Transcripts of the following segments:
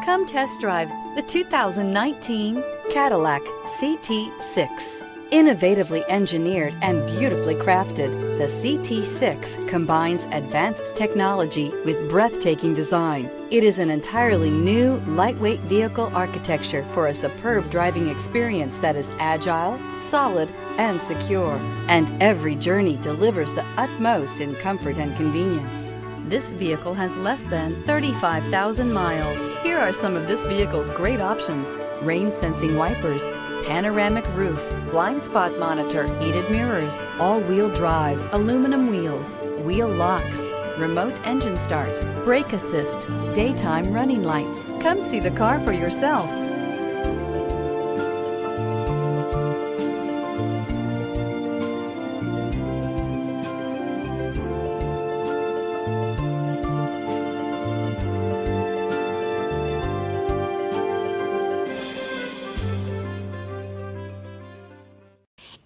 Come test drive the 2019 Cadillac CT6. Innovatively engineered and beautifully crafted, the CT6 combines advanced technology with breathtaking design. It is an entirely new, lightweight vehicle architecture for a superb driving experience that is agile, solid, and secure. And every journey delivers the utmost in comfort and convenience. This vehicle has less than 35,000 miles. Here are some of this vehicle's great options: rain-sensing wipers, panoramic roof, blind spot monitor, heated mirrors, all-wheel drive, aluminum wheels, wheel locks, remote engine start, brake assist, daytime running lights. Come see the car for yourself.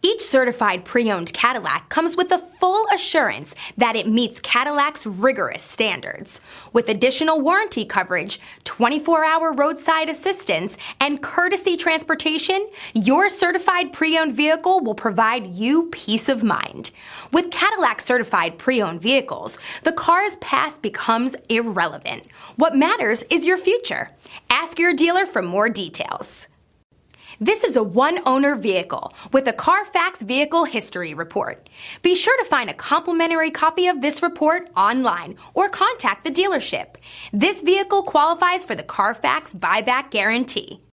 Each certified pre-owned Cadillac comes with the full assurance that it meets Cadillac's rigorous standards. With additional warranty coverage, 24-hour roadside assistance, and courtesy transportation, your certified pre-owned vehicle will provide you peace of mind. With Cadillac certified pre-owned vehicles, the car's past becomes irrelevant. What matters is your future. Ask your dealer for more details. This is a one-owner vehicle with a Carfax Vehicle History Report. Be sure to find a complimentary copy of this report online or contact the dealership. This vehicle qualifies for the Carfax Buyback Guarantee.